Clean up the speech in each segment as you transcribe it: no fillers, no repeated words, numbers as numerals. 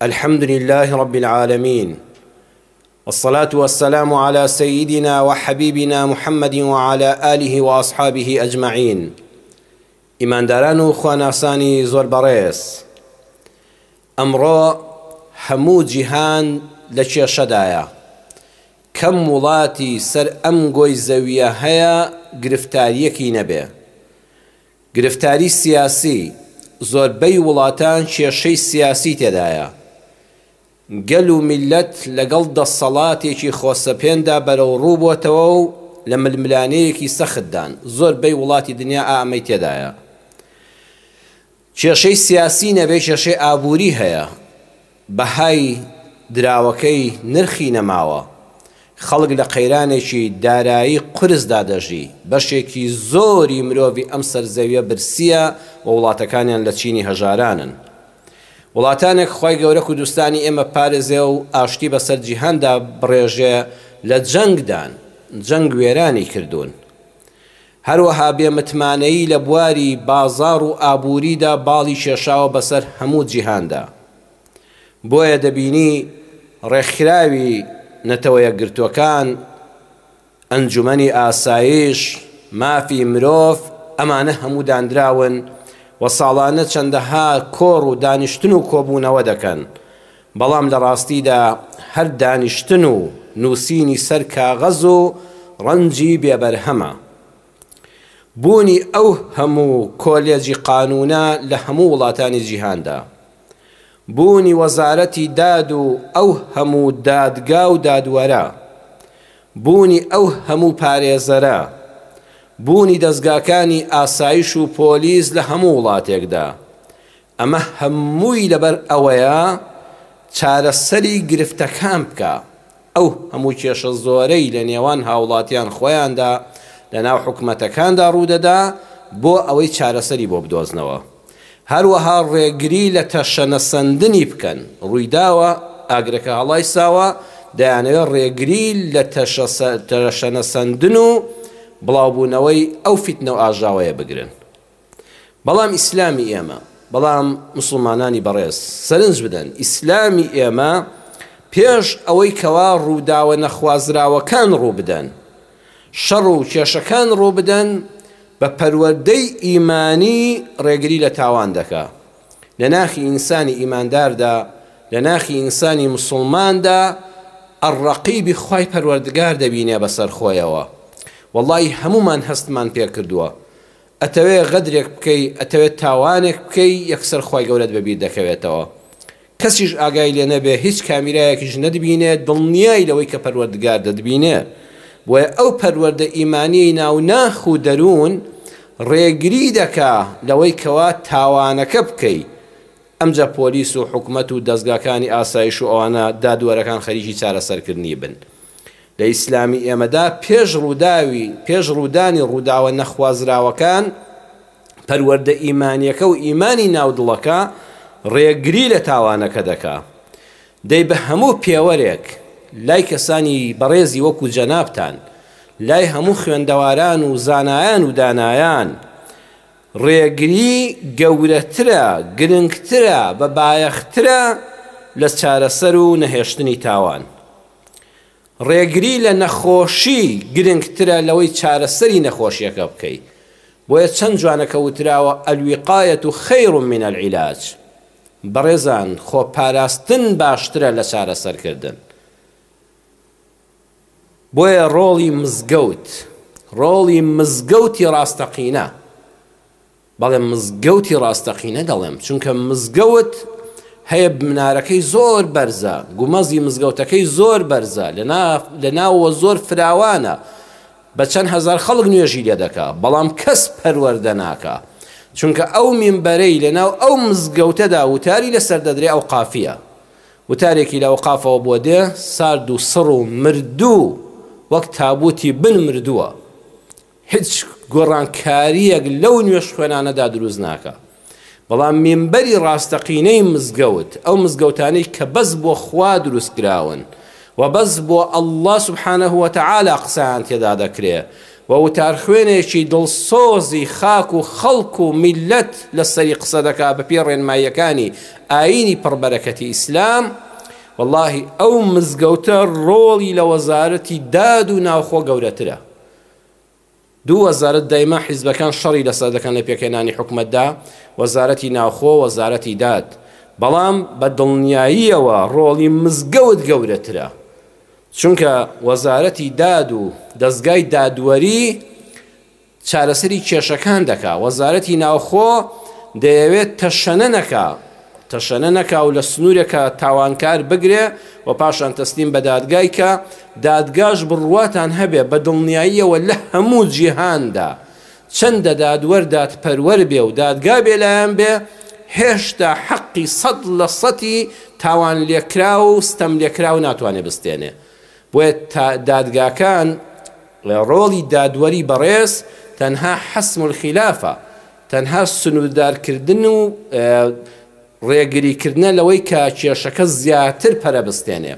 الحمد لله رب العالمين، والصلاة والسلام على سيدنا وحبيبنا محمد وعلى آله وأصحابه أجمعين. إمان دارانو خواناساني زور بريس، أمرو همو جيهان لشي شدايا كم ولاتي سر أمقوي زوية هيا گرفتاریەکی نەبێ. گرفتاری سیاسی زۆربەی وڵاتان کێشەی سیاسی تێدایە. گەل و میلەت لەگەڵ دەسەڵاتێکی خۆسەپێندا بەرەو ڕوو بۆتەوە و لە ململانەیەکی سەختدان. زۆربەی وڵاتی دنیا ئامەی تێدایە. کێشەی سیاسی نەبێ، کێشەی ئابووری هەیە. بەهای دراوەکەی نرخی نەماوە. خەڵک لە قەیرانێکی دارایی قورسدا دەژی. بەشێکی زۆری مرۆڤی ئەم سەرزەویە برسیە و وڵاتەکانیان لە چینی هەژارانن. وڵاتانێک خۆی گەورە کوردستانی ئێمە پارێزێ و ئاشتی بەسەر جیهاندا بڕێژێ لە جەنگدان، جەنگ وێرانی کردوون. هەروەها بێمتمانەیی لە بواری بازاڕ و ئابووریدا باڵی کێشاوە بەسەر هەموو جیهاندا. بۆیە دەبینی ڕێکخراوی نەتەوە یەکگرتووەکان، ئەنجومەنی ئاسایش، مافی مرۆڤ، ئەمانە هەموو دانراون و ساڵانە چەندەها کۆڕ و دانیشتن و کۆبوونەوە دەکەن. بەڵام لە ڕاستیدا هەر دانیشتن و نووسینی سەر کاغەز و ڕەنجی بێبەرهەمە. بوونی ئەو هەموو کۆلێجی قانونە لە هەموو وڵاتانی جیهاندا، بوونی وەزارەتی داد و ئەو هەموو دادگا و دادوەرە، بوونی ئەو هەموو پارێزەرە، بوونی دەستگاکانی ئاسایش و پۆلیس لە هەموو وڵاتێکدا، ئەمە هەمووی لەبەر ئەوەیە چارەسەری گرفتەکان بکە. ئەو هەموو کێشە زۆرەی لە نێوان هاوڵاتیان خۆیاندا لە ناو حکومەتەکاندا ڕوودەدا بۆ ئەوەی چارەسەری بۆ بدۆزنەوە. هەروەها ڕێگری لە تەشەنەسەندنی بکەن. ڕوویداوە، ئاگرەکە هەڵای ساوە، دەیانەوێت ڕێگری لە تەشەنەسەندن و بڵاوبوونەوەی ئەو فیتنە و ئاژاوەیە بگرن. بەڵام ئیسلامی ئێمە، بەڵام مسلمانانی بەڕێز سەرنج بدەن، ئیسلامی ئێمە پێش ئەوەی کەوا ڕووداوە نەخوازراوەکان ڕوو بدەن، شەڕ و کێشەکان ڕوو بدەن، بە پەروەردەی ئیمانی ڕێگری لە تاوان دەکا. لە ناخی ئینسانی ئیمانداردا، لە ناخی ئینسانی مسلماندا ئەڕەقیبی خوای پەروەردگار دەبینێ بەسەر خۆیەوە. وەڵڵی هەمومان هەستمان پێ کردووە. ئەتەوێت غەدرێک بکەی، ئەتەوێت تاوانێک بکەی، یەکسەر خوای گەورەت بەبیر دەکەوێتەوە. کەسیش ئاگای لێ نەبێ، هیچ کامیرایەکیش نەدبینێت، دڵنیای لەوەی کە پەروەردگار دەدبینێ. بۆیە ئەو پەروەردە ئیمانی ناو ناخ و دەروون ڕێگری دەکا لەوەی کەوا تاوانەکە بکەی. ئەمجا پۆلیس و حکومەت و دەستگاکانی ئاسایش و ئەوانە دادوەرەکان خەریکی چارەسەرکردنی بن. لە ئیسلامی ئێمەدا پێش ڕوودانی ڕووداوە نەخوازراوەکان، پەروەردە ئیمانیەکە و ئیمانی ناودڵەکە ڕێگری لە تاوانەکە دەکا. دەی بە هەموو پێوەرێک، لای کەسانی بەڕێزی وەکو جەنابتان، لای هەموو خوێندەواران و زانایان و دانایان، ڕێگری گەورەترە، گرنگترە، بەبایەخترە لە چارەسەر و نەهێشتنی تاوان. ڕێگری لە نەخۆشی گرنگترە لەوەی چارەسەری نەخۆشیەکە بکەی. بۆیە چەند جوانەکە وتراوە ئەلویقایەت و خەیر من العیلاج. بەڕێزان، خۆپاراستن باشترە لە چارەسەرکردن. بۆیە ڕۆڵی مزگەوتی ڕاستەقینە، بەڵێ مزگەوتی ڕاستەقینە دەڵێم، چونکە مزگەوت هەیە بنارەکەی زۆر بەرزە، گومەزی مزگەوتەکەی زۆر بەرزە، لە ناوەوە زۆر فراوانە، بە چەند هەزار خەڵک نوێژی لێ دەکا، بەڵام کەس پەروەردە ناکا. چونکە ئەو مینبەرەی لە ناو ئەو مزگەوتەدا وتاری لەسەر دەدرێ، ئەو قافیە، وتارێکی لە ئەوقافەوە بۆ دێ، سارد و سڕ و مردوو وەک تابوتی بن مردووە. هیچ گۆڕانکاریەک لەو نوێژ خوێنانەدا دروست ناکە. بەڵام مینبەری ڕاستەقینەی مزگەوت، ئەو مزگەوتانەی کە بەس بۆ خوا دروست کراون و بەس بۆ ئەڵڵا سوبحانەه وتەعالا قسەیان تێدا دەکرێ، و وتار خوێنێکی دڵسۆزی خاک و خەڵک و میلەت لەسەری قسە دەکا بە پێی ڕێنماییەکانی ئایینی پڕبەرەکەتی ئیسلام، واللهی ئەو مزگەوتە ڕۆڵی لە وەزارەتی داد و ناوخۆ گەورەترە. دوو وەزارەت دایما حیزبەکان شەڕی لەسەر دەکەن لە پێکهێنانی حکومەتدا، وەزارەتی ناوخۆ، وەزارەتی داد، بەڵام بە دڵنیاییەوە ڕۆڵی مزگەوت گەورەترە، چونکە وەزارەتی داد و دەستگای دادوەری چارەسەری کێشەکان دەکا، وەزارەتی ناوخۆ دەیەوێت تەشەنە نەکا و لە سنوورێکە تاوانکار بگرێ و پاشان تەسلیم بە دادگای کە دادگاش بڕواتان هەبێ بە دڵنیاییەوە لە هەموو جیهاندا چەندە دادوەر دادپەروەر بێ و دادگا بێلایەن بێ، هێشتا حەقی 100% تاوان لێکرا و ستەم لێکرا و ناتوانێ بستێنێ. بۆیە دادگاکان ڕۆڵی دادوەری بەڕێز تەنها حەسم الخلافە، تەنها سنووردارکردن و ڕێگریکردنە لەوەی کە کێشەکە زیاتر پەرە بستێنێ.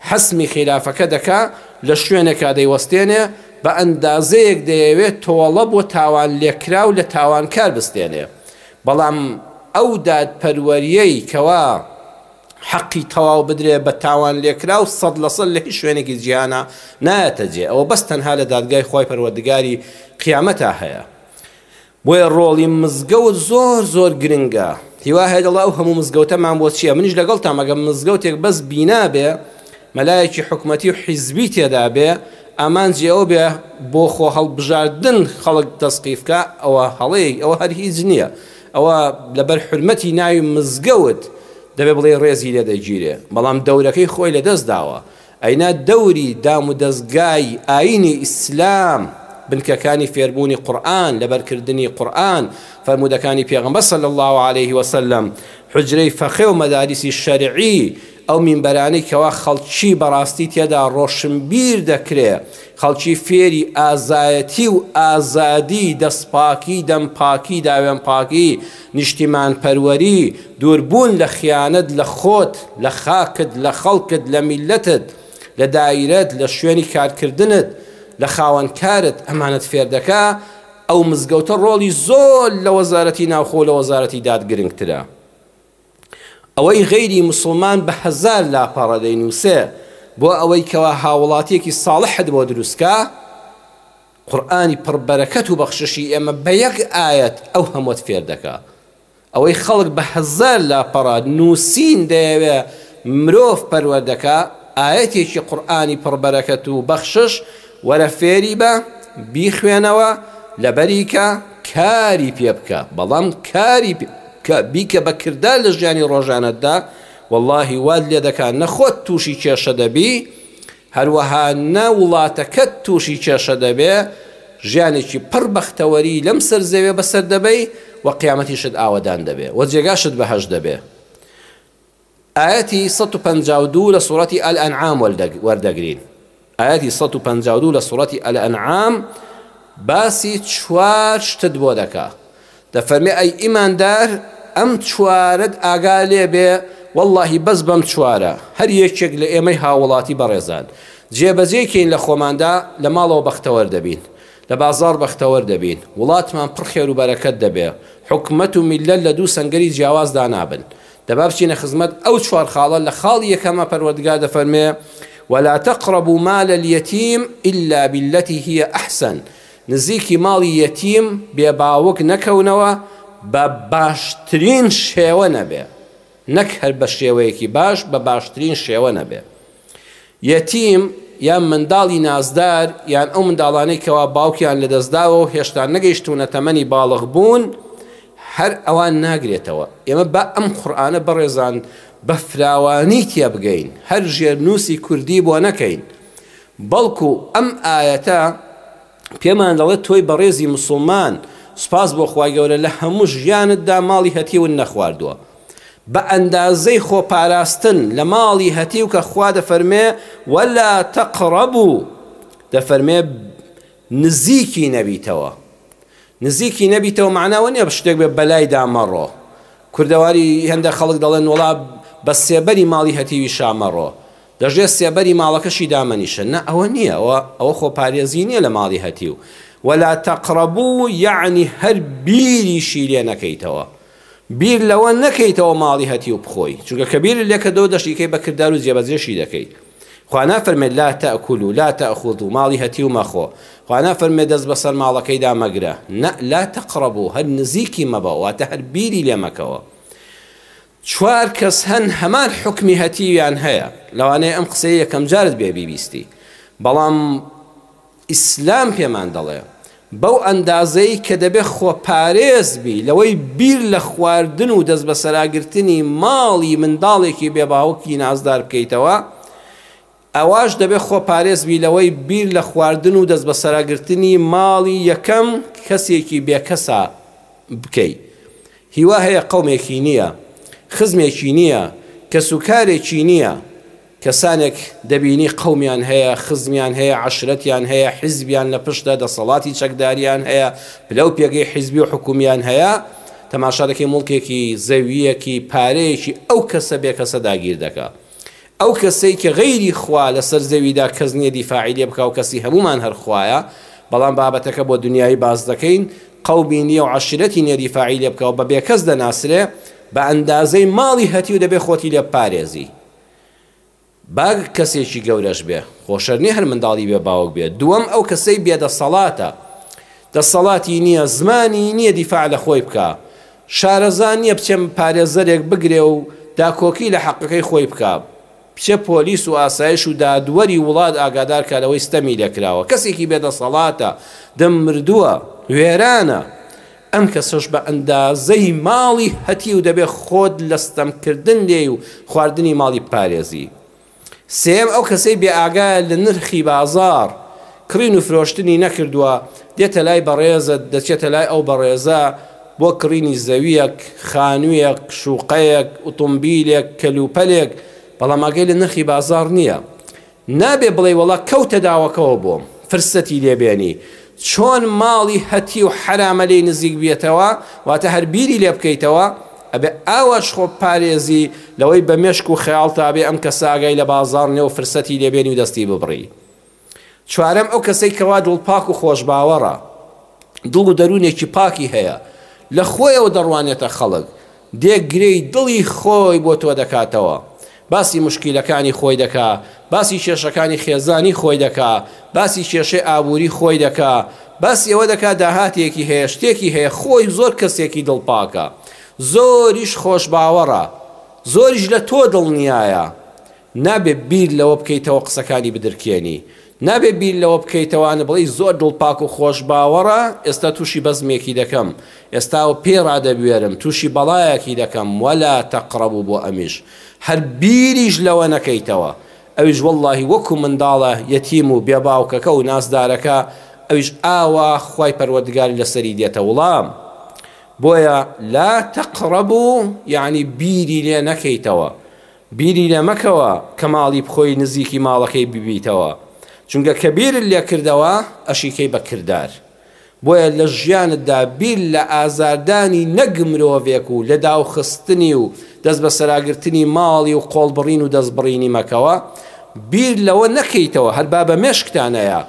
حەسمی خلافەکە دەکا لە شوێنێکا دەیوەستێنێ بە ئەندازەیەک دەیەوێت تۆڵە بۆ تاوان لێکرا و لە تاوانکار بستێنێ. بەڵام ئەو دادپەروەریەی کەوا حەقی تەواو بدرێ بە تاوان لێکرا و 100% لە هیچ شوێنێکی جیهانە نایەتە جێ، ئەوە بەس تەنها لە دادگای خۆی پەروەردگاری قیامەتا هەیە. بۆیە ڕۆڵی مزگەوت زۆر گرنگە. هیوا هەیە دەڵێ ئەو هەموو مزگەوتەمان بۆ چییە؟ منیش لەگەڵتان ئەگەر مزگەوتێک بەس بینا بێ، مەلایەکی حکومەتی و حیزبی تێدا بێ، ئامانجی ئەوە بێ بۆ خۆ هەڵبژاردن خەڵک دەستقیفکە، ئەوە هەڵەیەک، ئەوە هەر هیچ نییە. ئەوە لەبەر حرمەتی ناوی مزگەوت دەبێ بڵێ ڕێزی لێ دەگیرێ، بەڵام دەورەکەی خۆی لەدەست داوە. ئەینا دەوری دام و دەستگای ئایینی ئیسلام، بنکەکانی فێربوونی قورئان، لەبەرکردنی قورئان، فەرمودەکانی پێغەمبەر صلی الله عليه وسلم، حجرەی فەقێ و مەدارسی شەرعی، ئەو مینبەرانەی کەوا خەڵکی بەڕاستی تێدا ڕۆشنبیر دەکرێ، خەڵکی فێری ئازایەتی و ئازادی، دەستپاکی، دەمپاکی، داوێنپاکی، نیشتیمان پەروەری، دووربوون لە خیانەت لە خۆت، لە خاکت، لە خەڵکت، لە میلەتت، لە دایرەت، لە شوێنی کارکردنت، لە خاوەنکارت ئەمانەت فێر دەکا. ئەو مزگەوتە ڕۆڵی زۆر لە وەزارەتی ناوخۆ لە وەزارەتی داد گرنگترە. ئەوەی غەیری مسلمان بە هەزار لاپەڕە دەینووسێ بۆ ئەوەی کەوا هاوڵاتیەکی ساڵحت بۆ دروستکە، قورئانی پڕبەرەکەت و بەخششی ئێمە بە یەک ئایەت ئەو هەمووت فێر دەکا. ئەوەی خەڵک بە هەزار لاپەڕە نووسین دەیەوێ مرۆڤ پەروەردەکە، ئایەتێکی قورئانی پڕبەرەکەت و بەخشش وەرە فێری بە، بیخوێنەوە، لەبەریکە کاری پێ بکە، بەڵام کاری بیکە بە کردار لە ژیانی ڕۆژانەتدا، واللهی واد لێ دەکا نەخۆت تووشی کێشە دەبی، هەروەها نە وڵاتەکەت تووشی کێشە دەبێ، ژیانێکی پڕ بەختەوەری لەم سەر زەوێ بەسەر دەبەی و قیامەتیشت ئاوەدان دەبێ و جێگاشت بەهەش دەبێ. ئاەتی 152 لە سوورەتی ئەلئەنعام وەردەگرین. ئاەتی 152 لە سوورەتی ئەلئەنعام باسی 4 شتت بۆ دەکا. دەفەرمێ ئەی ئیماندار، ئەم 4ت ئاگا لێ بێ، واللهی بەس بەم 4ە هەر یەکێک لە ئێمەی هاوڵاتی بەڕێزان جێبەجێکەین لە خۆماندا، لە ماڵەوە بەختەوەر دەبین، لە بازار بەختەوەر دەبین، وڵاتمان پڕ خێر و بەرەکەت دەبێ، حکومەت و میلەت لە دوو سەنگەری جیاوازدا نابن. دەبا بچینە خزمەت ئەو 4 خاڵە لە خاڵی یەکەمە پەروەردگار دەفەرمێ ولا تقربوا مال اليتيم إلا بالتي هي أحسن. نزیکی ماڵی یەتیم بێباوک نەکەونەوە بە باشترین شێوە نەبێ، نەک هەر بە شێوەیەکی باش، بە باشترین شێوە نەبێ. یەتیم یان منداڵی نازدار، یان ئەو منداڵانەی کەوا باوکیان لەدەستداوە و هێشتا نەگەیشتونە تەمەنی باڵغ بوون، هەر ئەوان ناگرێتەوە. ئێمە بە ئەم قورئانە بەڕێزان بە فراوانی تێ بگەین، هەر ژێرنووسی کوردی بۆ نەکەین، بەڵکو ئەم ئایەتە پێمان دەڵێت تۆی بەڕێزی مسلمان سوپاس بۆ خوای گەورە لە هەموو ژیانتدا ماڵی هەتیون نەخواردووە، بە ئەندازەی خۆپاراستن لە ماڵی هەتیو کە خوا دەفەرمێ وەلا تەقڕەبوو، دەفەرمێ نزیکی نەبیتەوە. نزیکی نەبیتەوە معناوە نییە بە شتێک بێ بەلای دامەڕۆ. کوردەواری هەندێک خەڵک دەڵێن وەڵا بە سێبەری ماڵی هەتیوی شامەڕۆ. دەژێت سێبەری ماڵەکەشی دامەنیشە نە ئەوە نییە ئەوە خۆپارێزی نییە لە ماڵی هەتیو ولا تەقڕەبوو یعنی هەر بیریشی لێ نەکەیتەوە بیر لەوە نەکەیتەوە ماڵی هەتی و بخۆی چونکە کە بیر لێکە دۆ دەشتیکەی بە کردار و جێبەجێشی دەکەیت خوا نافەرمێت لا تەئکولوا لا تەأخذوا ماڵی هەتی و مەخۆ خوا نافەرمێت دەست بەسەر ماڵەکەیدا مەگرە نە لا تەقڕەبوو هەر نزیکی مەبە واتە هەر بیری لێ مەکەوە چوار کەس هەن هەمان حکمی هەتیویان هەیە لەوانەیە ئەم قسەی یەکەم جارت بێ بیبیستی بەڵام ئیسلام پێمان دەڵێ بەو ئەندازەی کە دەبێ خۆپارێز بی لەوەی بیر لە خواردن و دەست بە سەراگرتنی ماڵی منداڵێکی بێباوکی نازدار بکەیتەوە ئەواش دەبێ خۆپارێز بی لەوەی بیر لە خواردن و دەست بە سەراگرتنی ماڵی یەکەم کەسێکی بێکەسا بکەی هیوا هەیە قەومێکی نییە خزمێکی نییە کەسوکارێکی نییە کەسانێک دەبینی قەومیان هەیە خزمیان هەیە عەشرەتیان هەیە حیزبیان لە پشتە دەسەڵاتی چەکداریان هەیە پلەو پێگەی حیزبی و حکومیان هەیە تەماشا دەکەی موڵکێکی زەویەکی پارەیەکی ئەو کەسە بێکەسە داگیر دەکا ئەو کەسەی کە غەیری خوا لەسەر زەویدا کەس نییە دیفاعی لێ بکا و کەسی هەمومان هەر خوایە بەڵام بابەتەکە بۆ دنیای باز دەکەین قەومی نییە و عەشرەتی نییە دیفاعی لێ بکا و بە بێکەس دەناسرێ بە ئەندازەی ماڵی هەتی و دەبێ خۆتی لێ پارێزی باگ کەسێکی گەورەش بێ خۆشەرنی هەر منداڵی بێ باوک بێ دووەم ئەو کەسەی بێدەسەڵاتە دەسەڵاتی نییە زمانی نییە دیفاع لە خۆی بکە شارەزان نییە بچێم پارێزەرێک بگرێ و داکۆکی لە حەقەکەی خۆی بکە بچێ پۆلیس و ئاسایش و دادوەری وڵات ئاگادار کە لەوەی ستەمی لێکراوە کەسێکی بێدەسەڵاتە دەمردووە وێرانە ئەم کەسەش بە ئەندازەی ماڵی هەتی و دەبێ خۆت لە ستەمکردن لێ و خواردنی ماڵی پارێزی سێم ئەو کەسەی بێ ئاگایە لە نرخی بازار کڕین و فرۆشتنی نەکردووە دێتە لای بەڕێزت دەچێتە لای ئەو بەڕێزە بۆ کڕینی زەویەک خانوویەک شوقەیەک ئۆتۆمبیلێک کەلوپەلێک بەڵام ئاگای لە نرخی بازار نییە نابێ بڵێ وەڵا کەوتە داوەکەوە بۆم فرسەتی لێبێنی چۆن ماڵی هەتی و حرامە لێی نزیک بێتەوە واتە هەر بیری لێ بکەیتەوە ئەبێ ئاوەش خۆ پارێزی لەوەی بە مێشک و خەیاڵ تابێ ئەم کەسە ئاگای لە بازار نێ و فرسەتی لێبێنی و دەستی ببڕی چوارەم ئەو کەسەی کەوا دڵپاک و خۆشباوەڕە دڵ و دەروونێکی پاکی هەیە لە خۆیەوە دەڕوانێتە خەڵک دێک گرەی دڵی خۆی بۆ تۆ دەکاتەوە باسی مشکیلەکانی خۆی دەکا باسی کێشەکانی خێزانی خۆی دەکا باسی کێشەی ئابووری خۆی دەکا باسی ئەوە دەکا داهاتێکی هەیە شتێکی هەیە خۆی زۆر کەسێکی دڵپاکە زۆریش خۆش باوەڕە زۆریش لە تۆ دڵنیایە نابێ بیر لەوە بکەیتەوە قسەکانی بدرکێنی نابێ بیر لەوە بکەیتەوانە بڵێ زۆر دڵپاک و خۆش باوەڕە ئێستا تووشی بەزمێکی دەکەم ئێستا و پێڕادەبوێرم تووشی بەڵایەکی دەکەم وەلا تەقڕەبوو بۆ ئەمیش هەر بیریش لەوە نەکەیتەوە ئەویش وەڵڵاهی وەکو منداڵە یەتیم و بێباوکەکە و ناسدارەکە ئەویش ئاوا خوای پەروەردگاری لەسەری دێتە وڵام بۆیە لا تەقڕەبوو یعنی بیری لێ نەکەیتەوە بیری لێ مەکەوە کە ماڵی بخۆی نزیکی ماڵەکەی ببیتەوە چونکە کە بیرت لێ کردەوە ئەشیکەی بە کردار بۆیە لە ژیانتدا بیر لە ئازاردانی نەک مرۆڤێک و لە داوخستنی و دەست بە سەراگرتنی ماڵی و قۆڵبڕین و دەستبڕینی مەکەوە بیر لەوە نەکەیتەوە هەر با بە مێشکتانەیە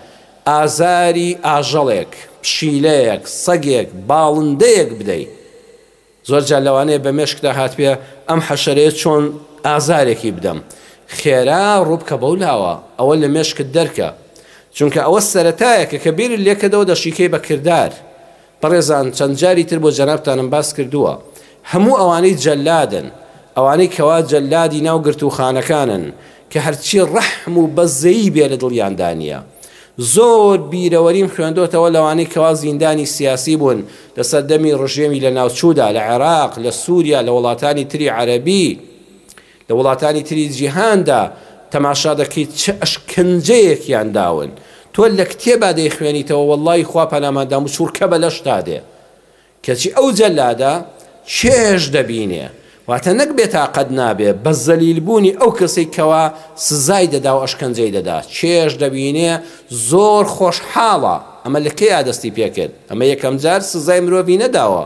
ئازاری ئاژەڵێک پشیلەیەک سەگێک باڵندەیەک بدەیت زۆر جار لەوانەیە بە مێشکدا هات پێ ئەم حەشەرەیە چۆن ئازارێکی بدەم خێرا ڕووبکە بەو لاوە ئەوە لە مێشکت دەرکە چونکە ئەوە سەرەتایەکە کە بیرت لێکەدەوە دەشیکەی بە کردار بەڕێزان چەند جاری تر بۆ جەنابتانم باس کردووە هەموو ئەوانەی جەلادن ئەوانەی کەوا جەلادی ناو گرتوخانەکانن کە هەرچی ڕەحم و بەزەیی بێ لە دڵیاندا نییە زۆر بیرەوەریم خوێندۆتەوە لەوانەی کەوا زیندانی سیاسی بوون لەسەر دەمی ڕژێمی لە ناوچوودا لە عێراق لە سووریا لە وڵاتانی تری عەرەبی لە وڵاتانی تری جیهاندا تەماشا دەکەیت چه ئەشکەنجەیەکیان داون تۆ لە کتێبا دەیخوێنیتەوە وەڵڵی خوا پەناماندام و چوورکە بە لەشتا دێ کەچی ئەو جەلادە چێژ دەبینێ واتە نەک بێتاقەت نابێ بە زەلیلبوونی ئەو کەسەی کەوا سزای دەدا و ئەشکەنجەی دەدا چێژ دەبینێ زۆر خۆشحاڵە ئەمە لە کەی ئادەستی پێکرد ئەمە یەکەم جار سزای مرۆڤی نەداوە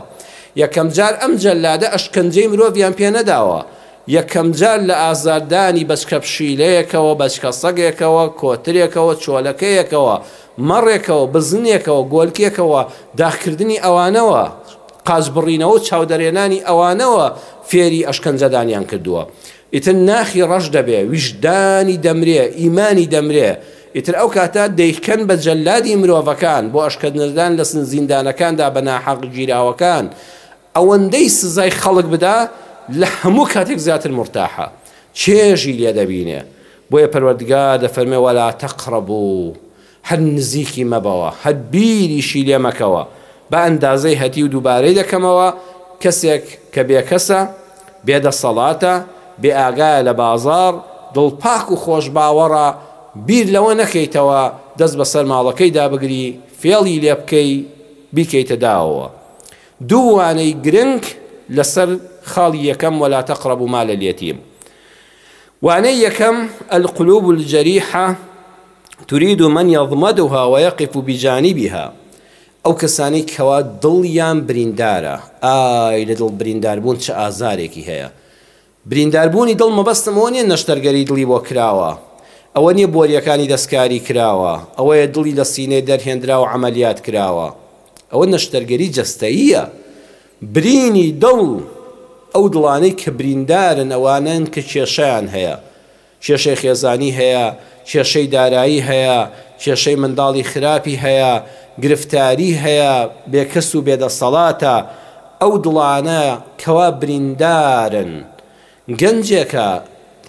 یەکەم جار ئەم جەلادە ئەشکەنجەی مرۆڤیان پێ نەداوە یەکەم جار لە ئازاردانی بەچکە پشیلەیەکەوە بەچکە سەگێکەوە کۆترێکەوە چۆلەکەیەکەوە مەڕێکەوە بزنێکەوە گۆلکێکەوە داخکردنی ئەوانەوە قازبڕینەوە چاودەرێنانی ئەوانەوە فێری ئەشکەنجەدانیان کردووە. ئیتر ناخی ڕەش دەبێ ویژدانی دەمرێ ئیمانی دەمرێ. ئیتر ئەو کاتە دەیکەن بە جەلادی مرۆڤەکان بۆ ئەشکەنجەدان لە زیندانەکاندا بە ناحەق گیراوەکان ئەوەندەی سزای خەڵک بدا لە هەموو کاتێک زیاتر مرتاحە چێژی لێ دەبینێ. بۆیە پەروەردگار دەفەرمێ وەلا تەقڕەبوو هەر نزیکی مەبەوە هەر بیریشی لێ مەکەوە بە ئەندازەی هەتی و دووبارەی دەکەمەوە کەسێک کە بێکەسە بێدەسەڵاتە بێ ئاگایە لە بازاڕ دڵپاک و خۆش باوەڕە بیر لەوە نەکەیتەوە دەست بەسەر ماڵەکەیدا بگری فێڵی لێ بکەی بیکەیتە داوەوە. دوو وانەی گرنگ لەسەر خاڵی یەکەم ولا تقربوا مال اليتيم. وانەی یەکەم القلوب الجريحة تريد من يضمدها ويقف بجانبها. ئەو کەسانی کەوا دڵیان بریندارە ئای لە دڵ برینداربوون چه ئازارێکی هەیە. برینداربوونی دڵ مەبەستمەوە نیە نەشتەرگەری دڵی بۆ کراوە، ئەوە نییە بۆریەکانی دەستکاری کراوە، ئەوەیە دڵی لە سینێ دەرهێنرا و عملیات کراوە، ئەوە نەشتەرگەری جەستەییە. برینی دڵ ئەو دڵانەی کە بریندارن ئەوانن کە کێشەیان هەیە، کێشەی خێزانی هەیە، کێشەی دارایی هەیە، کێشەی منداڵی خراپی هەیە، گرفتاری هەیە، بێکەس و بێدەسەڵاتە. ئەو دڵانە کەوا بریندارن گەنجێکە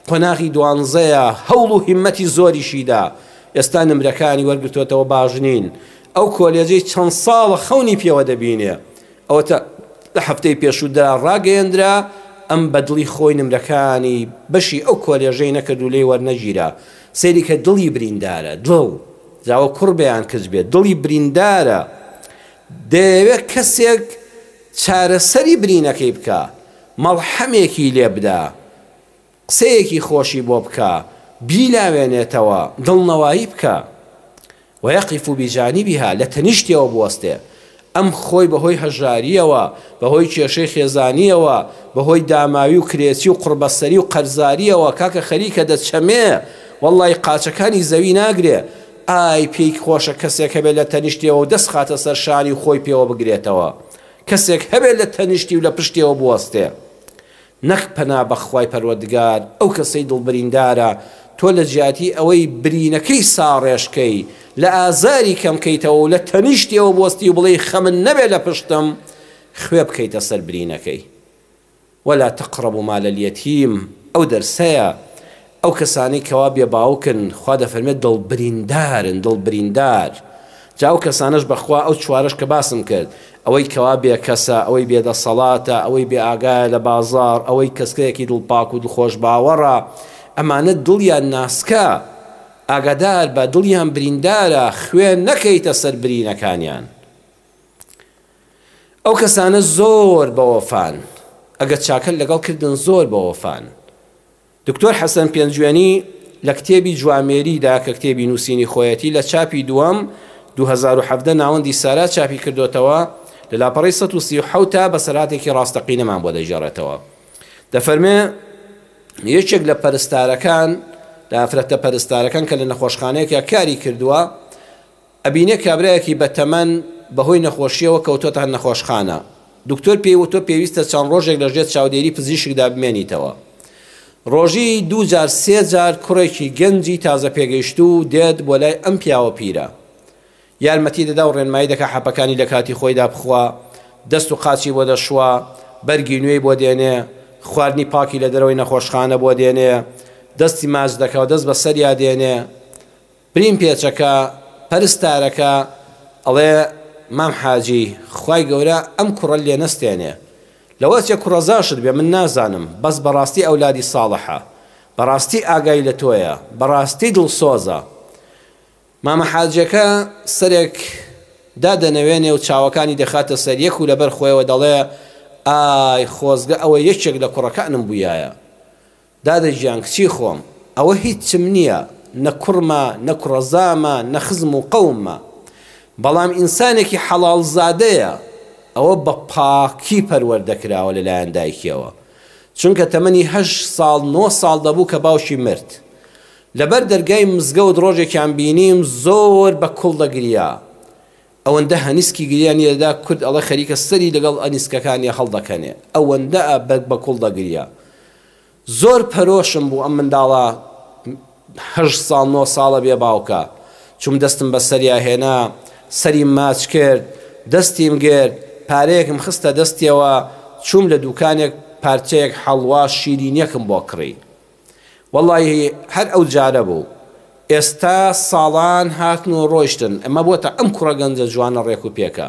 قۆناغی دوانزەیە هەوڵ و هیممەتی زۆریشیدا ئێستا نمرەکانی وەرگرتوێتەوە باشنین. ئەو کۆلێجەی چەند ساڵە خەونی پێوە دەبینێ ئەوە لە هەفتەی پێشوودا ڕاگەیەندرا ئەم بەدڵی خۆی نمرەکانی بەشی ئەو کۆلێژەی نەکرد و لێی وەرنەگیرا. سەیری کە دڵی بریندارە دڵ جاوە کوڕ بەیان کەس بێت دڵی بریندارە دەیەوێت کەسێک چارەسەری برینەکەی بکە مەڵحەمێکی لێ بدا قسەیەکی خۆشی بۆ بکە بیلاوێنێتەوە دڵنەوایی بکە وەیەقیف بجانبها لە تەنیشتیەوە بوەستێ. ئەم خۆی بەهۆی هەژاریەوە بەهۆی کێشەی خێزانیەوە بەهۆی داماوی و کرێچی و قوربەسەری و قەرزاریەوە کاکە خەریکە دەچەمێ وەڵڵی قاچەکانی زەوی ناگرێ. ئای پێی خۆشە کەسێک هەبێت لە تەنیشتیەوە و دەست خاتە سەر شانی و خۆی پێوە بگرێتەوە، کەسێک هەبێت لە تەنیشتی و لە پشتیەوە بوەستێ. نەک پەنا بەخوای پەروەردگار ئەو کەسەی دڵبریندارە تۆ لە جیاتی ئەوەی برینەکەی ساڕێشکەی لە ئازاری کەمکەیتەوە و لە تەنیشتیەوە بوەستی و بڵێ خەمن نەبێ لە پشتم خوێ بکەیتە سەر برینەکەی. ولا تقربوا مال اليتيم ئەو دەرسەیە ئەو کەسانی کەوا بێ باوکن خوا دەفەرمێت دڵبریندارن دڵبریندار. جا ئەو کەسانش بەخوا ئەو چوارەش کە باسم کرد ئەوەی کەوا بێکەسە ئەوەی بێدەسەڵاتە ئەوەی بێ ئاگایە لە بازاڕ ئەوەی کەسکەیەکی دڵپاک و دڵخۆش باوەڕە ئەمانە دڵیان ناسکە ئاگادار بە دڵیان بریندارە خوێن نەکەیتە سەر برینەکانیان. ئەو کەسانە زۆر بەوەفان ئەگەر چاکە لەگەڵ کردن زۆر بەوەفان. دکتۆر حەسەن پێنجوێنی لە کتێبی جوامێریدا کە کتێبی نووسینی خۆیەتی لە چاپی دووەم 2017 ناوەندی سارا چاپی کردوتەوە لە لاپەڕەی 137 تا بەسەراتێکی ڕاستەقینەمان بۆ دەیژێڕێتەوە. دەفەرمێ یەکێک لە پەرستارەکان لە ئافرەتە پەرستارەکان کە لە نەخۆشخانەیەکە کاری کردووە ئەبینێ کابرایەکی بەتەمەن بەهۆی نەخۆشیەوە کەوتۆتە نەخۆشخانە. دکتۆر پێیوتۆ پێویستە چەند ڕۆژێک لەژێر چاودێری پزیشکدا بمێنیتەوە. ڕۆژی 2 جار 3 جار کوڕێکی گەنجی تازە پێگەیشت و دێت بۆ لای ئەم پیاوە پیرە یارمەتی دەدا و ڕێنمایی دەکا حەپەکانی لە کاتی خۆیدا بخوا دەست و قاچی بۆ دەشوە بەرگی نوێی بۆ دێنێ خواردنی پاکی لە دەرەوەی نەخۆشخانە بۆ دێنێ دەستی ماچ دەکا و دەست بە سەریا دێنێ. برین پێچەکە پەرستارەکە ئەڵێ مام حاجی خوای گەورە ئەم کوڕە لێ نەستێنێ لەوە چێ کوڕەزاشت بێ من نازانم بەس بەڕاستی ئەولادی ساڵحە بەڕاستی ئاگای لە تۆیە بەڕاستی دڵسۆزە. مامە حاجەکە سەرێک دادەنەوێنێ و چاوەکانی دەخاتە سەر یەک و لەبەر خۆیەوە دەڵێ ئای خۆزگە ئەوە یەکێک لە کوڕەکانم بوویایە دادەگیان کچی خۆم ئەوە هیچم نییە نە کوڕمە نە کوڕەزامە نە خزم و قەوممە بەڵام ئینسانێکی حەڵاڵ زادەیە ئەوە بە پاکی پەروەردەکراوە لەلایەن دایکیەوە چونکە تەمەنی 8 ساڵ 9 ساڵ دەبوو کە باوکی مرد لەبەر دەرگای مزگەوت ڕۆژێکیان بینیم زۆر بە کوڵ دەگریا ئەوەندە هەنیسکی گریانیەدا کورد ئەڵە خەریکە سەری لەگەڵ ئەنیسکەکانی هەڵدەکەنێ ئەوەندە بە کوڵ دەگریا زۆر پەرۆشم بوو ئەم منداڵە 8 ساڵ 9 ساڵە بێ باوکە چوم دەستم بە سەریا هێنا سەری ماچ کرد دەستیم گرت پارەیەکم خستە دەستیەوە چوم لە دوکانێک پارچەیەک حەڵوا شیرینیەکم بۆ کڕی وەڵڵاهی هەر ئەو جارە بوو ئێستا ساڵان هاتن و ڕۆیشتن ئەمە بۆتە ئەم کوڕە گەنجە جوانە ڕێک و پێکە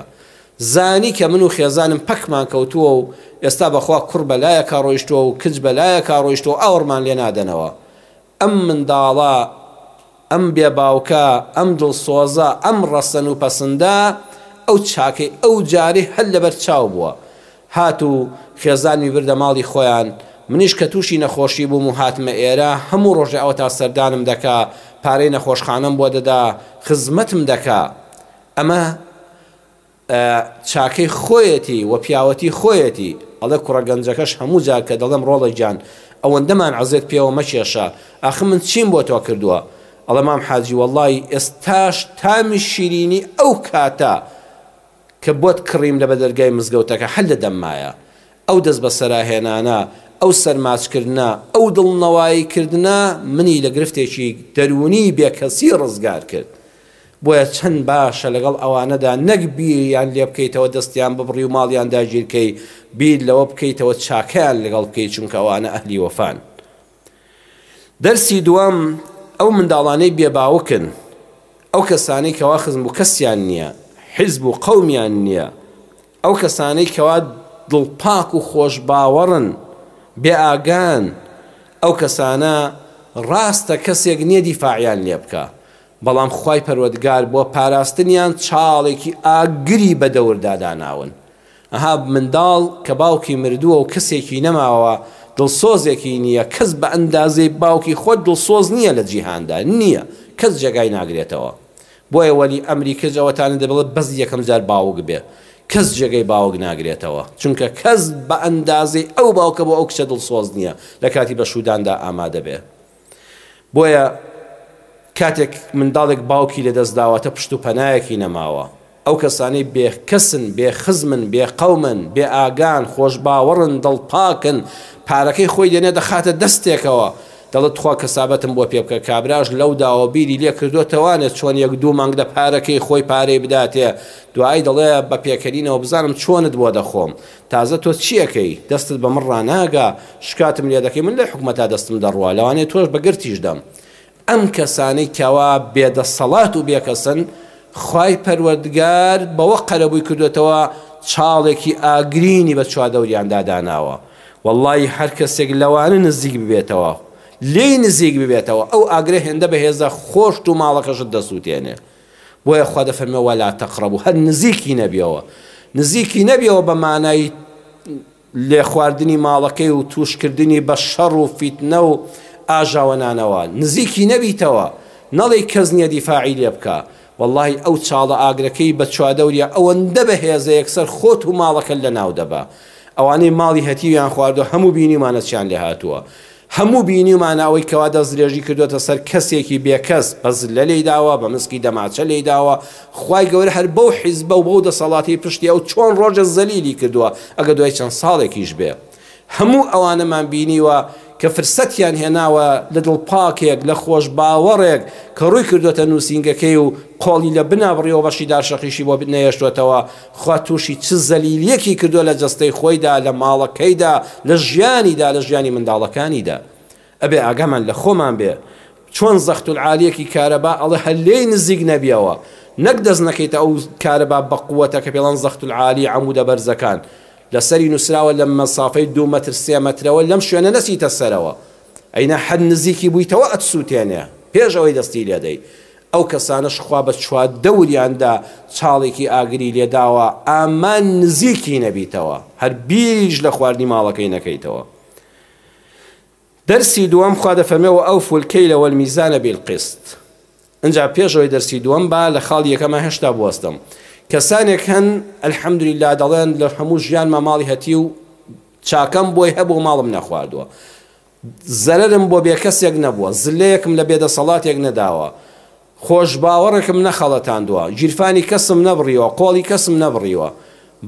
زانی کە من و خێزانم پەکمان کەوتووە و ئێستا بەخوا کوڕ بەلایەکە ڕۆیشتووە و کچ بەلایەکە ڕۆیشتووە ئاوڕمان لێ نادەنەوە ئەم منداڵە ئەم بێباوکە ئەم دڵسۆزە ئەم ڕەسەن و پەسەندە ئەو چاکەی ئەو جارێ هەر لەبەر چاو بووە هات و خێزانی بردە ماڵی خۆیان منیش کە تووشی نەخۆشی بووم و هاتمە ئێرە هەموو ڕۆژێ ئەوە تا سەردانم دەکا پارەی نەخۆشخانەم بۆ دەدا خزمەتم دەکا ئەمە چاکەی خۆیەتی و پیاوەتی خۆیەتی ئەڵێ کوڕە گەنجەکەش هەموو جار کە دەڵێم ڕۆڵی جان ئەوەندەمان عەزێت پێوە مەکێشە ئاخ من چیم بۆ تۆ کردووە ئەڵێ مام حاجی وەڵڵی ئێستاش تامی شیرینی ئەو کاتە کە بۆت کڕیم لە بە دەرگای مزگەوتەکە هەر لە دەممایە ئەو دەست بە سەراهێنانە ئەو سەرماچکردنە ئەو دڵنەواییکردنە منی لە گرفتێکی دەرونی بێکەسی ڕزگار کرد بۆیە چەند باشە لەگەڵ ئەوانەدا نەک بیریان لێ بکەیتەوە دەستیان ببڕی و ماڵیان داگیرکەی بیر لەوە بکەیتەوە چاکەیان لەگەڵ بکەیت چونکە ئەوانە ئەهلی وەفان دەرسی دووەم ئەو منداڵانەی بێباوکن ئەو کەسانەی کەوا خزم و کەسیان نییە حیزب و قەومیان نییە ئەو کەسانەی کەوا دڵپاک و خۆش باوەڕن بێ ئاگان ئەو کەسانە ڕاستە کەسێک نییە دیفاعیان لێ بکە بەڵام خوای پەروەردگار بۆ پاراستنیان چاڵێکی ئاگری بە دەوردا داناون ئەها منداڵ کە باوکی مردووە و کەسێکی نەماوە دڵسۆزێکی نییە کەس بە ئەندازەی باوکی خۆت دڵسۆز نییە لە جیهاندا نییە کەس جێگای ناگرێتەوە بۆیە وەلی ئەمری کەجەوەتانە دەبڵێت بەس یەکەم جار باوک بێ کەس جێگەی باوک ناگرێتەوە چونکە کەس بە ئەندازەی ئەو باوکە بۆ ئەو کچە دڵسۆز نییە لە کاتی بە شوداندا ئامادە بێ بۆیە کاتێک منداڵێک باوکی لەدەستداوەتە پشت و پەنایەکی نەماوە ئەو کەسانەی بێکەسن بێخزمن بێقەومن بێ ئاگان خۆش باوەڕن دڵپاکن پارەکەی خۆی دێنێ دەخاتە دەستێکەوە دەڵێت خوا کەسابەتم بۆ پێ بکە کابراش لەو داوە بیری لێ کردوتەوانێت چۆن یەک دوو مانگ لە پارەکەی خۆی پارەی بداتێ دوایی دەڵێ بە پێکەرینەوە بزانم چۆنت بۆ دەخۆم تازە تۆ چیەکەی دەستت بە من ڕاناگا شکاتم لێ دەکەی من لە حکومەتا دەستم دەڕوا لەوانێت تۆش بەگرتیش دەم ئەم کەسانەی کەوا بێدەسەڵات و بێکەسن خوای پەروەردگار بەوە قەرەبووی کردوێتەوە چاڵێکی ئاگرینی بە چوادەوریاندا داناوە وەڵڵی هەر کەسێک لەوانە نزیک ببێتەوە لێی نزیک ببێتەوە ئەو ئاگرە هێندە بەهێزە خۆشت و ماڵەکەشت دەسووتێنێ بۆیە خوا دەفەرمێ وەلا تەقرەبوو هەر نزیکی نەبیەوە نزیکی نەبیەوە بە مانای لێ خواردنی ماڵەکەی و توشکردنی بە شەڕ و فیتنە و ئاژاوەنانەوە نزیکی نەبیتەوە نەڵێ کەس نییە دیفاعی لێ بکە والله ئەو چاڵە ئاگرەکەی بە چوادەوریە ئەوەندە بەهێزە یەکسەر خۆت و ماڵەکە لە ناو دەبا ئەوانەی ماڵی هەتیویان خواردو هەموو بینیمانەچیان لێ هاتووە هەموو بینیمانەوەی کەوا دەستدرێژی کردوێتە سەر کەسێکی بێکەس بەز لە لێی داوە بە مسکی دەماچە لێی داوە خوای گەورە هەر بەو حیزبە و بەو دەسەڵاتی پشتی ئەو چۆن ڕۆژە زەلیلی کردووە ئەگە دوای چەند ساڵێکیش بێ هەموو ئەوانەمان بینیوە کە فرسەتیان هێناوە لە دڵپاکێک لە خۆش باوەڕێک کە ڕووی کردوتە نووسینگەکەی و قۆڵی لە بنابڕیەوە بەشی دارشەقیشی بۆ نەیەشتوێتەوە خوا تووشی چ زەلیلیەکی کردووە لە جەستەی خۆیدا لە ماڵەکەیدا لە ژیانیدا لە ژیانی منداڵەکانیدا ئەبێ ئاگامان لە خۆمان بێ چۆن زەخت العالیەکی کارەبا ئەڵێ هەر لێی نزیک نەبیەوە نەک دەست نەکەیتە ئەو کارەبا بە قووەتە کە پێڵەن زەخت العالی عەمودە بەرزەکان لەسەری نووسراوە لە مەسافەی 2 مەتر 3 مەترەوە لەم شوێنە نەچیتە سەرەوە ئەینە حەد نزیکی بوویتەوە ئەتسووتێنێ پێش ئەوەی دەستی لێدەی ئەو کەسانەش خوا بە چوادەوریاندا چاڵێکی ئاگری لێداوە ئامان نزیکی نەبیتەوە هەر بیریش لە خواردنی ماڵەکەی نەکەیتەوە دەرسی دووەم خوا دەفەرمێەوە ئەوفوا الکەیل والمیزان بالقسط ئەنجا پێشەوەی دەرسی دووەم با لە خاڵ یەکەمە هێشتا بوەستم کەسانێک هەن ئەلحەمدولیلا دەڵێن لە هەموو ژیانمە ماڵی هەتی و چاکەم بۆی هەبوو ماڵم نەخواردووە زەرەرم بۆ بێکەسێک نەبووە زلەیەکم لە بێدەسەڵاتێک نەداوە خۆش باوەڕێکم نەخەڵەتاندووە گیرفانی کەسم نەبڕیوە قۆڵی کەسم نەبڕیوە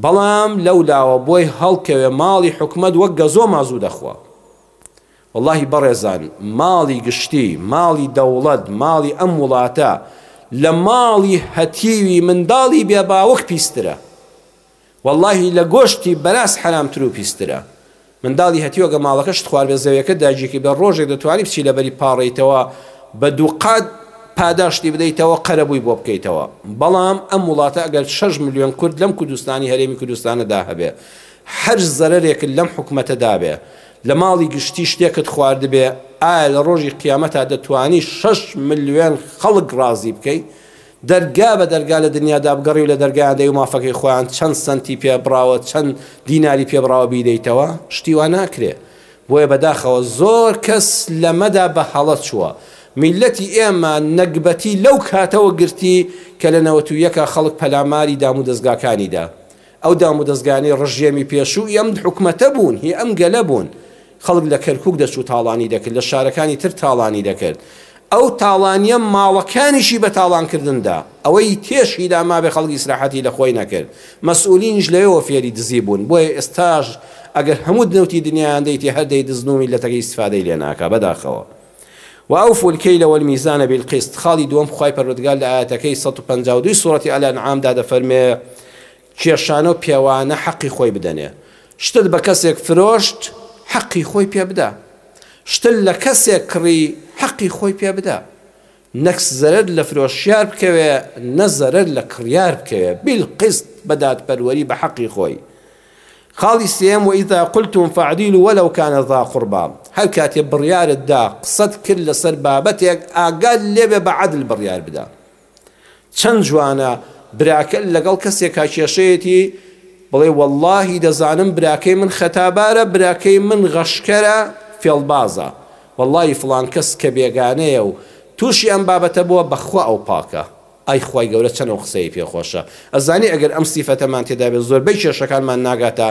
بەڵام لەولاوە بۆی هەڵکەوێ ماڵی حکومەت وەک گەزۆ مازوو دەخوا واللهی بەڕێزان ماڵی گشتی ماڵی دەوڵەت ماڵی ئەم وڵاتە لە ماڵی هەتیوی منداڵی بێباوەک پیسترە واللهی لە گۆشتی بەراز حرامتر و پیسترە منداڵی هەتیوەگە ماڵەکەشت خوارد بە زەویەکە داگیرکی بە ڕۆژێک دەتوانی بچی لەبەری پاڕێیتەوە بە دووقات پاداشتی بدەیتەوە قەرەبووی بۆ بکەیتەوە بەڵام ئەم وڵاتە ئەگەر 6 ملیۆن کورد لەم کوردستانی هەرێمی کوردستانەدا هەبێ هەر زەرەرێک لەم حکومەتەدا بێ لە ماڵی گشتی شتێکت خوارد بێ ئایا لە ڕۆژی قیامەتا دەتوانی 6 ملیۆن خەڵک ڕازی بکەی دەرگا بە دەرگا لە دنیادا بگەڕی و لە دەرگایان دەی و مافەکەی خۆیان چەند سنتی پێ بڕاوە چەند دیناری پێ بڕاوە بیدەیتەوە شتیوان ناکرێ بۆیە بەداخەوە زۆر کەس لەمەدا بە هەڵەت چووە میلەتی ئێمە نەکبەتی لەو کاتەوە گرتی کە لە 91 خەڵک پەلاماری دام و دەستگاکانیدا ئەو دام و دەستگانی ڕژێمی پێشوو ئەم حکومەتە بوون هی ئەم گەلە بوون خەڵک لە کەرکووک دەچوو تاڵانی دەکرد لە شارەکانی تر تاڵانی دەکرد ئەو تاڵانیە ماڵەکانیشی بە تاڵانکردندا ئەوەی تێشیدا ما بێ خەڵکی ئیسراحەتی لە خۆی نەکرد مەسئولینش لەوێەوە فێری دزی بوون بۆیە ئێستاش ئەگەر هەموو دنەوتی دنیایان دەیتی هەر دەی دزن و میلەتەکەی ئیستیفادەی لێ ناکا بەداخەوە وأوفوا الكيل والميزان بالقسط خاڵی دووەم خوای پەروەردگار لە ئاەتەکەی 152 سوورەتی ئەلانعامدا دەفەرمێ کێشانە و پێوانە حەقی خۆی بدەنێ شتت بە کەسێک فرۆشت حەقی خۆی پێ بدە شتت لە کەسێک کڕی حەقی خۆی پێ بدە نەک زەرەر لە فرۆشیار بکەوێ نەزەرەر لە کڕیار بکەوێ بالقسط بەدادپەروەری بە حەقی خۆی خاڵی سێم وإذا قلتم فاعدلوا ولو كان ذا قربى هەر کاتێ بڕیارت دا قسەت کرد لەسەر بابەتێک ئاگات لێبێ بە عەدل بڕیار بدە چەند جوانە براکە لەگەڵ کەسێکا کێشەیەتی بڵێ واللهی دەزانم براکەی من خەتابارە براکەی من غەشکەرە فێڵبازە واللهی فڵان کەس کە بێگانەیە و تووشی ئەم بابەتە بووە بەخوا ئەو پاکە ئای خوای گەورە چەند ئەو قسەی پێخۆشە ئەزانی ئەگەر ئەم سیفەتەمان تێدا بێت زۆربەی کێشەکانمان ناگاتە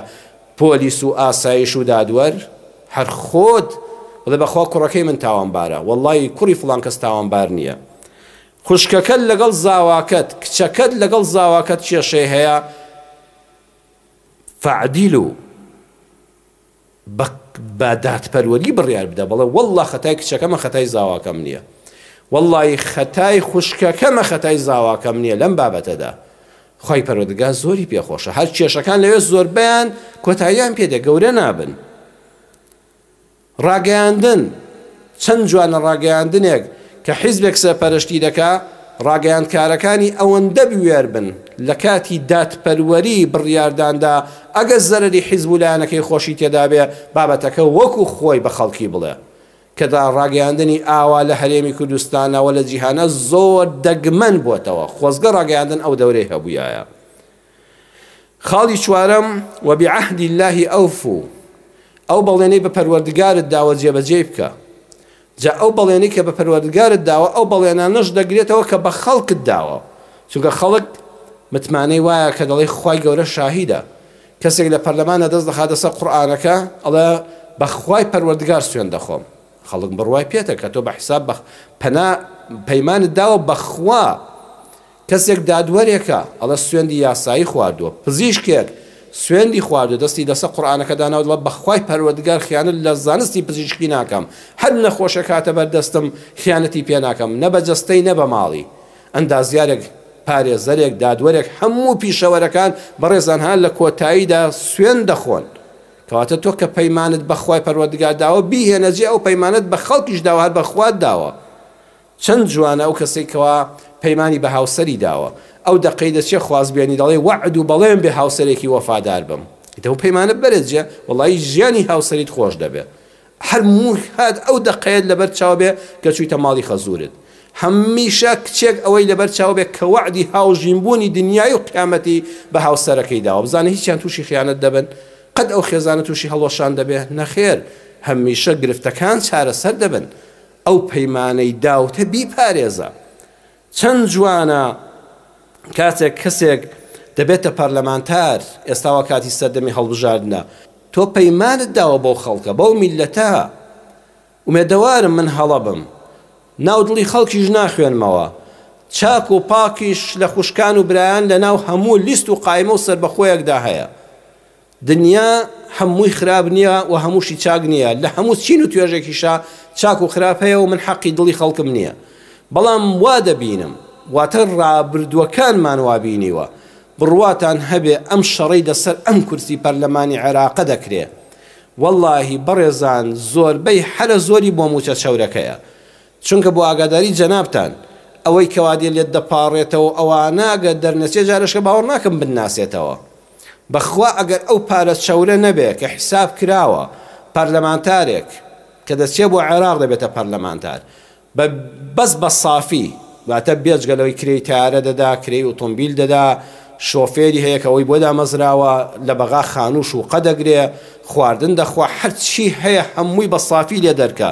پۆلیس و ئاسایش و دادوەر هەر خۆت بڵێ بەخوا کوڕەکەی من تاوانبارە واللهی کوڕی فڵان کەس تاوانبار نییە خوشکەکەت لەگەڵ زاواکەت کچەکەت لەگەڵ زاواکەت کێشەی هەیە فعدیلوا بە دادپەروەری بڕیار بدە بڵێ والله خەتای کچەکەمە خەتای زاواکەم نییە والله خەتای خوشکەکەمە خەتای زاواکەم نییە لەم بابەتەدا خوای پەروەردگار زۆری پێخۆشە هەر کێشەکان لەوێ زۆربیان کۆتاییان پێدە گەورە نابن ڕاگەیاندن چەند جوانە ڕاگەیاندنێک کە حیزبێک سەرپەرشتی دەکا ڕاگەیاندکارەکانی ئەوەندە بوێر بن لە کاتی دادپەروەری بڕیارداندا ئەگەر زەرەری حیزب و لایەنەکەی خۆشی تێدا بێ بابەتەکە وەکو خۆی بە خەڵکی بڵێ کەدا ڕاگەیاندنی ئاوا لە هەرێمی کوردستانەوە لە جیهانە زۆر دەگمەن بووەتەوە خۆزگە ڕاگەیاندن ئەو دەورەی هەبوویایە خاڵی چوارەم وبعهد الله أوفوا ئەو بەڵێنەی بە پەروەردگارت داوە جێبەجێ بکە جا ئەو بەڵێنەی کە بە پەروەردگارت داوە ئەو بەڵێنانەش دەگرێتەوە کە بە خەڵکت داوە چونکە خەڵک متمانەی وایە کە دەڵێ خوای گەورە شاهیدە کەسێک لە پەرلەمانە دەست دەخاتە سەر قورئانەکە ئەڵێ بە خوای پەروەردگار سوێن دەخۆم خەڵک بڕوای پێتە کە تۆ بە حیساب پەنا پەیمانت داوە بەخوا کەسێک دادوەرێکە ئەڵێ سوێندی یاسایی خواردووە پزیشکێک سوێندی خواردو دەستی دەسە قورئانەکە داناوە دڵە بەخوای پەروەردگار خیانەت لە زانستی پزیشکی ناکەم هەر نەخۆشە کاتە بەردەستم خیانەتی پێ ناکەم نە بە جەستەی نە بە ماڵی ئەندازیارێک پارێزەرێک دادوەرێک هەموو پیشەوەرەکان بەڕێزان هەن لە کۆتاییدا سوێن دەخۆن کەواتە تۆ کە پەیمانت بەخوای پەروەردگار داوە بیهێنەجێ ئەو پەیمانت بە خەڵکیش داوە هەر بەخوات داوە چەند جوانە ئەو کەسێکەوە پەیمانی بە هاوسەری داوە ئەو دەقەی دەچێ خوازبێنی دەڵێ وعد و بەڵێن بێ هاوسەرێکی وەفادار بم ئەو پەیمانە بەرێت جێ وەڵی ژیانی هاوسەریت خۆش دەبێ هەر موحد ئەو دەقەیەت لەبەر چاو بێ کە چوویتە ماڵی خەزورت هەمیشە کچێک ئەوەی لەبەر چاو بێ کە وعدی هاوژینبوونی دنیای و قیامەتی بە هاوسەرەکەی داوە بزانە هیچیان تووشی خیانەت دەبن قەت ئەو خێزانە تووشی هەڵوەشان دەبێ نەخێر هەمیشە گرفتەکان چارەسەر دەبن ئەو پەیمانەی داوتە بیپارێزە چەند جوانە کاتێک کەسێک دەبێتە پەرلەمانتار ئێستاوە کاتی سەردەمی هەڵبژاردنە تۆ پەیمانت داوە بەو خەڵکە بەو میلەتە ومێدەوارم من هەڵەبم ناو دڵی خەڵکیش ناخوێنمەوە چاک و پاکیش لە خوشکان و برایان لە ناو هەموو لیست و قایمە و سەربەخۆیەکدا هەیە دنیا هەمووی خراپ نییە و هەمووشی چاک نییە لە هەموو چین و توێژێکیشا چاک و خراپ هەیە و من حەقی دڵی خەڵکم نییە بەڵام وا دەبینم واتە ڕابردووەکانمان وابینیوە بڕواتان هەبێ ئەم شەڕەی لەسەر ئەم کورسی پەرلەمانی عێراقە دەکرێ واللهی بەڕێزان زۆربەی هەرە زۆری بۆ موچە چەورەکەیە چونکە بۆ ئاگاداری جەنابتان ئەوەی کەوادێ لێت دەپاڕێتەوە ئەوانە ئەگەر دەرنەچێ جارشکە باوەڕ ناکەم بناسێتەوە بەخوا ئەگەر ئەو پارە چەورە نەبێ کە حساب کراوە پەرلەمانتارێک کە دەچێ بۆ عێراق دەبێتە پەرلەمانتار بەس بە صافی واتە بێجگەلەوەی کرێی تیارە دەدا کرێی ئۆتۆمبیل دەدا شۆفێری هەیە کە ئەوەی بۆ دامەزراوە لە بەغا خانووش و قە دەگرێ خواردن دەخوا هەرچی هەیە هەمووی بە صافی لێ دەرکە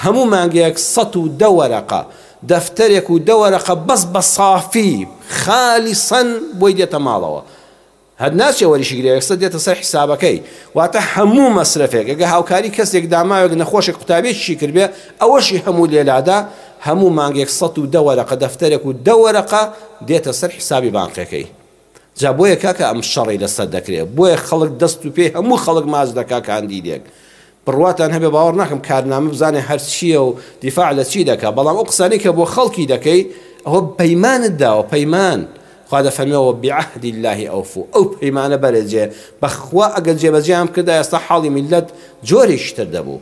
هەموو مانگەیەک 110 وەرەقە دەفتەرێک و 10 وەرەقە بەس بە صافی خالیسەن بۆی دێتە ماڵەوە هەر ناچێ وەریشیگرێ یەکسەر دێتە سەر حیسابەکەی واتە هەموو مەسرفێک ئەگە هاوکاری کەسێک داماوێک نەخۆشێک قوتابێکی کردبێ ئەوەشی هەموو لێلادا هەموو مانگێک 110 وەرەقە دەفتەرێک و 10 وەرەقە دێتە سەر حیسابی بانقەکەی جا بۆیە کاکە ئەم شەڕی لەسەر دەکرێت بۆیە خەڵک دەست و پێی هەموو خەڵک ماز دەکا کاندیدێک بڕواتان هەبێ باوەڕ ناکەم کارنامە بزانێ هەر چییە و دیفاع لە چی دەکا بەڵام ئەو قسانەی کە بۆ خەڵکی دەکەی ئەوە پەیمانت داوە پەیمان خوا دەفەرمێەوە بعهد الله ئەوفوا ئەو پەیمانە بەرەجێ بەخوا ئەگەر جێبەجێیان کردە ئێستا حاڵی میلەت جۆرێکتر دەبوو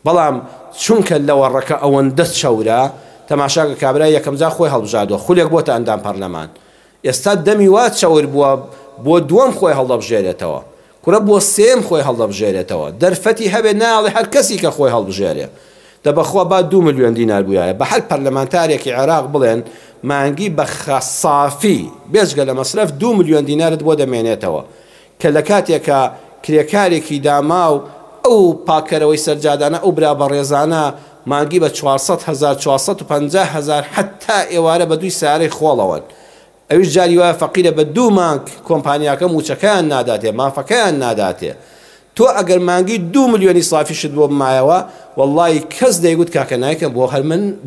بەڵام چونکە لەوە ڕەکە ئەوەندە چەورە تەماشاکە کابرای یەکەم جار خۆی هەڵبژاردووە خولێک بۆتە ئەندام پەرلەمان ئێستا دەمی وات چاور بووە بۆ دووەم خۆی هەڵدەبژێرێتەوە کورە بۆ سێم خۆی هەڵدەبژێرێتەوە دەرفەتی هەبێ ناڵێ هەر کەسی کە خۆی هەڵبژێرێ دەبەخوا با 2 ملیۆن دینار بووایە بە هەر پەرلەمانتارێکی عێراق بڵێن مانگی بە خەسافی بێجگە لە مەسرف 2 ملیۆن دینارت بۆ دەمێنێتەوە کە لە کاتێکە کرێکارێکی داما و ئەو پاکەرەوەی سەرجادانە ئەو برا بەڕێزانە مانگی بە 400,000 450,000 حتا ئێوارە بە 2 سارەی خۆڵەوەن ئەویش جاری وایە فەقیرە بە 2 مانگ کۆمپانیاکە موچەکەیان ناداتێ مافەکەیان ناداتێ تۆ ئەگەر مانگی 2 ملیۆنی صافیشت بۆ بمایەوە واللهی کەس دەیگوت کاکە نایکەم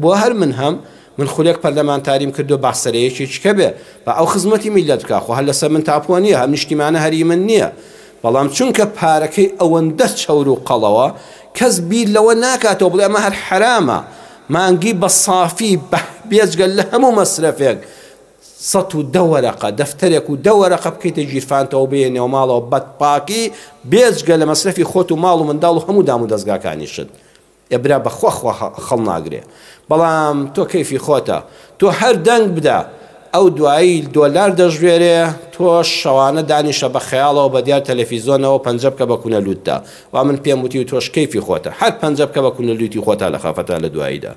بۆ هەر من هەم من خولێک پەرلەمانتاریم کردو بەحسەرەیەکێکە بێ بە ئەو خزمەتی میلەت بکە خۆ هەر لەسەر من تاپووە نییە هەم نیشتیمانە هەری من نییە بەڵام چونکە پارەکەی ئەوەندە چەور و قەڵەوە کەس بیر لەوە ناکاتەوە بڵێ ئەمە هەر حرامە مانگی بە صافی بێجگەل لە هەموو مەسرفێک 110 وەرەقە دەفتەرێک و 10 وەرەقە بکەیتە ژیرفانتەوە بێنێەوە ماڵەوە بەدپاکی بێجگە لە مەسرفی خۆت و ماڵ و منداڵ و هەموو دام و دەستگاکانیشت ئێبرا بەخوا خەڵ ناگرێ بەڵام تۆ کەیفی خۆتە تۆ هەر دەنگ بدە ئەو دوایی دۆلار دەژوێرێ تۆ شەوانە دانیشە بە خەیاڵەوە بە دیار تەلەڤیزۆنەوە پەنجە بکە بە کوونەلووتدا وا من پێم وتی و تۆش کەیفی خۆتە هەر پەنجە بکە بە کوونەلووتی خۆتە لە خافەتە لە دواییدا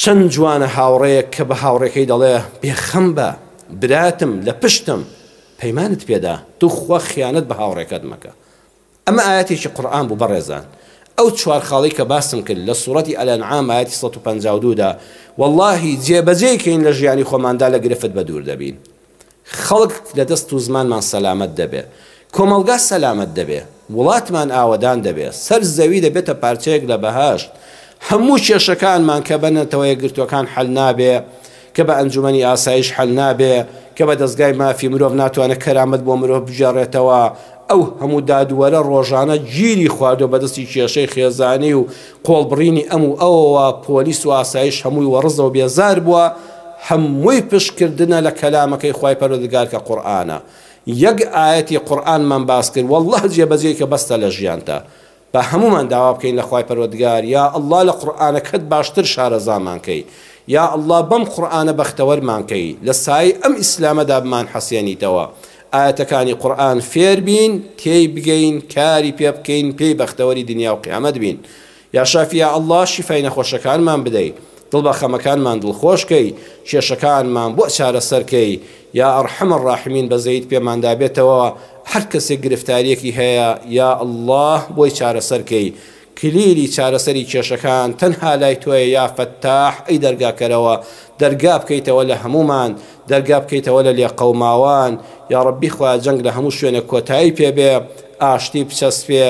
چەند جوانە هاوڕەیەک کە بە هاوڕێکەکەی دەڵێ بێخەم بە براتم لە پشتم پەیمانت پێدا تو خوا خیانەت بە هاوڕێکەت مەکە ئەمە ئاەتێکی قورئان بوو بەڕێزان ئەو چوار خاڵی کە باسم کرد لە سوورەتی ئەلەنعام ئاەتی 152دا واللهی جێبەجێکەین لە ژیانی خۆماندا لە گرفت بە دوور دەبین خەڵک لە دەست و زمانمان سەلامەت دەبێ کۆمەلگا سەلامەت دەبێ وڵاتمان ئاوەدان دەبێ سەر زەوی دەبێتە پارچەیەک لە بەهاشت هەموو کێشەکانمان کە بەنێتەوە یەکگرتوەکان حەل نابێ کە بە ئەنجومەنی ئاسایش حەل نابێ کە بە دەستگای مافی مرۆڤ ناتوانێت کەرامەت بۆ مرۆڤ بژێڕێتەوە ئەو هەموو دادوەرە ڕۆژانە گیری خواردۆ بەدەستی کێشەی خێزانی و قۆڵبڕینی ئەموو ئەوەوە پۆلیس و ئاسایش هەمووی وەڕزەوە بێزار بووە هەمووی پشتکردنە لە کەلامەکەی خوای پەروەردگار کە قورئانە یەک ئاەتی قورئانمان باس کرد والله جێبەجێی کە بەستە لە ژیانتە بە هەمومان داوا بکەین لە خوای پەروەردگار یا الله لە قورئانەکەت باشتر شارەزامان کەی یا الله بەم قورئانە بەختەوەرمان کەی لە سای ئەم ئیسلامەدا بمان حەسیێنیتەوە ئاەتەکانی قورئان فێر بین تێی بگەین کاری پێ بکەین پێی بەختەوەری دنیا و قیامەت بین یا شافی یا الله شیفای نەخۆشەکانمان بدەی دڵ بە خەمەکانمان دڵخۆشکەی کێشەکانمان بۆ چارەسەرکەی یا ئەرحەم الراحمین بەزەیت پێماندا بێتەوە هەر کەسێک گرفتاریەکی هەیە یا الله بۆی چارەسەرکەی کلیلی چارەسەری کێشەکان تەنها لای تۆیە یا فەتاح ئەی دەرگاکەرەوە دەرگا بکەیتەوە لە هەمومان دەرگا بکەیتەوە لە لێقەوماوان یا ڕەبی خوا جەنگ لە هەموو شوێنە کۆتایی پێبێ ئاشتی بچەسپێ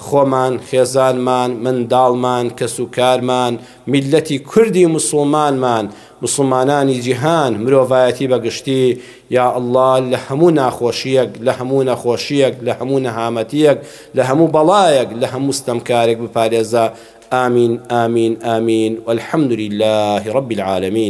خۆمان خێزانمان منداڵمان کەسوکارمان میلەتی کوردی مسلمانمان مسلمانانی جیهان مرۆڤایەتی بەگشتی یا الله لە هەموو ناخۆشیەک لە هەموو نەخۆشیەک لە هەموو نەهامەتیەک لە هەموو بەڵایەک لە هەموو ستەمکارێک بپارێزە آمين آمين آمين والحمد لله رب العالمين.